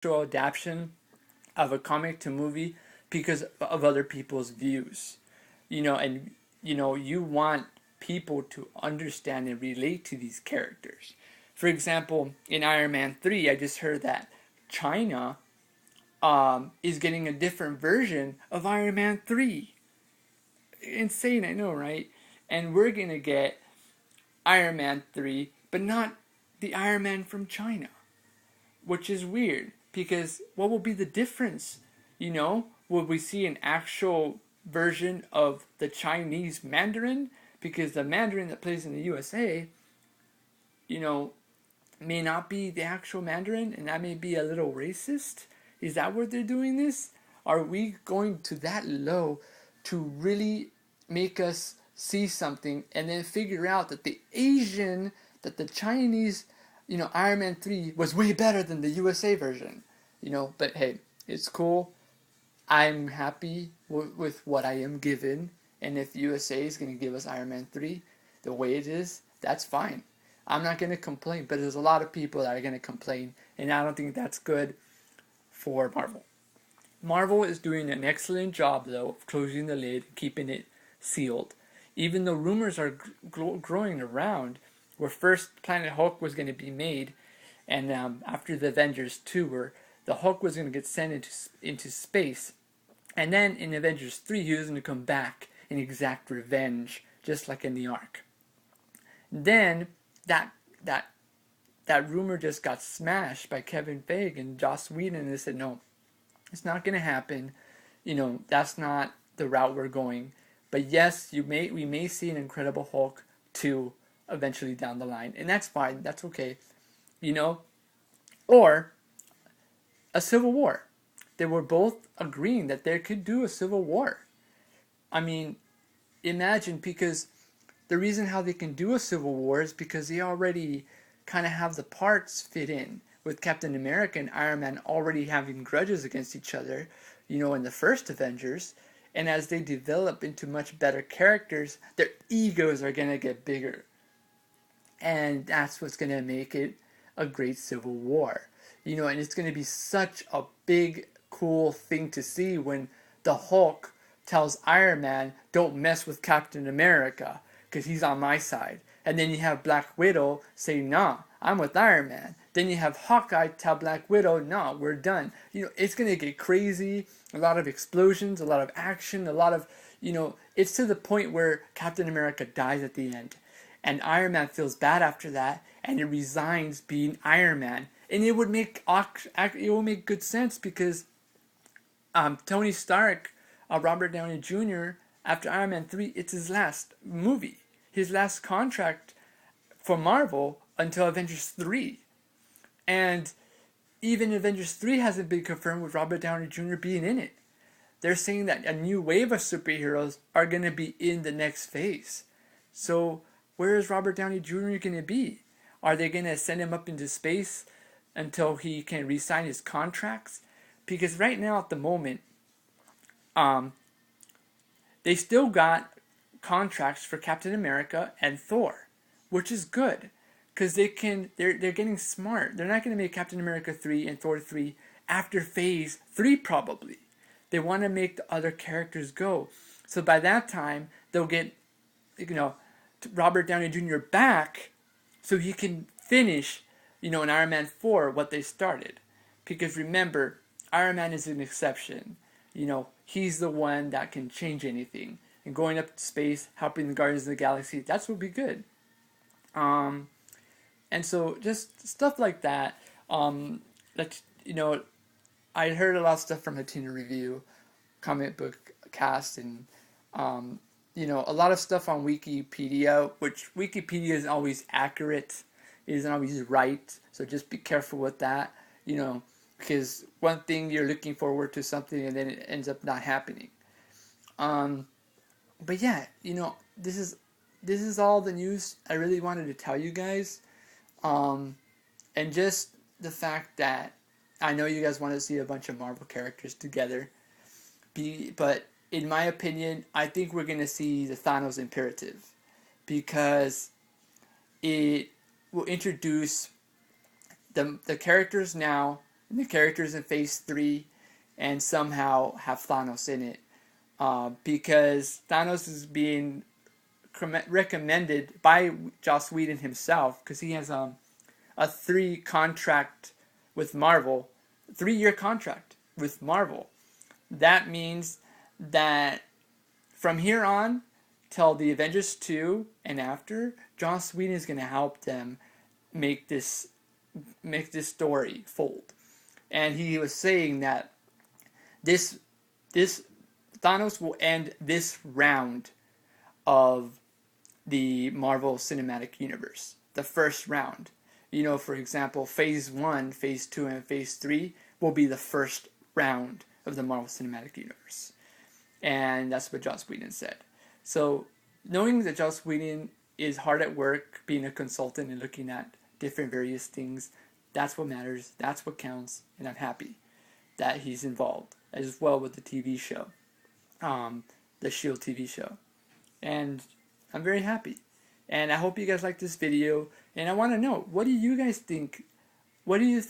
actual adaptation of a comic to movie because of other people's views. And you want people to understand and relate to these characters. For example, in Iron Man 3, I just heard that China is getting a different version of Iron Man 3. Insane, I know, right? And we're going to get Iron Man 3, but not the Iron Man from China, which is weird because what will be the difference? Will we see an actual version of the Chinese Mandarin? Because the Mandarin that plays in the USA, you know, may not be the actual Mandarin, and that may be a little racist. Is that what they're doing this? Are we going to that low to really make us see something and then figure out that the Chinese, Iron Man 3 was way better than the USA version? But hey, it's cool. I'm happy with what I am given, and if USA is going to give us Iron Man 3 the way it is, that's fine. I'm not going to complain, but there's a lot of people that are going to complain, and I don't think that's good for Marvel. Marvel is doing an excellent job, though, of closing the lid, keeping it sealed. Even though rumors are growing around where first Planet Hulk was going to be made, and after the Avengers 2, where the Hulk was going to get sent into space, and then in Avengers 3, he was going to come back and exact revenge, just like in the Ark. Then that that that rumor just got smashed by Kevin Feige and Joss Whedon, and they said, no, it's not going to happen. That's not the route we're going. But yes, we may see an Incredible Hulk 2 eventually down the line, and that's fine. That's okay. Or a Civil War. They were both agreeing that they could do a Civil War. I mean, imagine, because the reason how they can do a Civil War is because they already kind of have the parts fit in, with Captain America and Iron Man already having grudges against each other, in the first Avengers. And as they develop into much better characters, their egos are going to get bigger. And that's what's going to make it a great Civil War. And it's going to be such a big, cool thing to see when the Hulk tells Iron Man, don't mess with Captain America, because he's on my side. And then you have Black Widow say, nah, I'm with Iron Man. Then you have Hawkeye tell Black Widow, nah, we're done. It's going to get crazy. A lot of explosions, a lot of action, a lot of, it's to the point where Captain America dies at the end. And Iron Man feels bad after that, and he resigns being Iron Man. And it would make good sense because Tony Stark, Robert Downey Jr., after Iron Man 3, it's his last movie, his last contract for Marvel until Avengers 3. And even Avengers 3 hasn't been confirmed with Robert Downey Jr. being in it. They're saying that a new wave of superheroes are going to be in the next phase. So where is Robert Downey Jr. going to be? Are they going to send him up into space until he can re-sign his contracts? Because right now, at the moment, they still got contracts for Captain America and Thor, which is good, because they're getting smart. They're not going to make Captain America 3 and Thor 3 after Phase 3 probably. They want to make the other characters go. So by that time, they'll get, Robert Downey Jr. back so he can finish, in Iron Man 4 what they started. Because remember, Iron Man is an exception. He's the one that can change anything. And going up to space, helping the Guardians of the Galaxy, that's what would be good. And so just stuff like that. I heard a lot of stuff from Hatina Review, comic book cast, and a lot of stuff on Wikipedia, which Wikipedia isn't always accurate, it isn't always right. So just be careful with that. Because one thing you're looking forward to something and then it ends up not happening. But yeah, this is all the news I really wanted to tell you guys. And just the fact that I know you guys want to see a bunch of Marvel characters together. But in my opinion, I think we're going to see the Thanos Imperative. Because it will introduce the characters now the characters in Phase 3 and somehow have Thanos in it. Because Thanos is being recommended by Joss Whedon himself, because he has a 3-year contract with Marvel. 3-year contract with Marvel. That means that from here on till the Avengers 2 and after, Joss Whedon is going to help them make this story fold. And he was saying that this Thanos will end this round of the Marvel Cinematic Universe, the first round. You know, for example, Phase 1, Phase 2, and Phase 3 will be the first round of the Marvel Cinematic Universe. And that's what Joss Whedon said. So, knowing that Joss Whedon is hard at work, being a consultant and looking at different various things, that's what matters, that's what counts, and I'm happy that he's involved, as well with the TV show, the S.H.I.E.L.D. TV show. And I'm very happy. And I hope you guys like this video. And I want to know, what do you guys think? What do you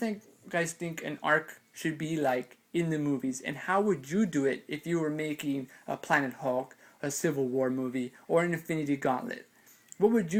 guys think an arc should be like in the movies? And how would you do it if you were making a Planet Hulk, a Civil War movie, or an Infinity Gauntlet? What would you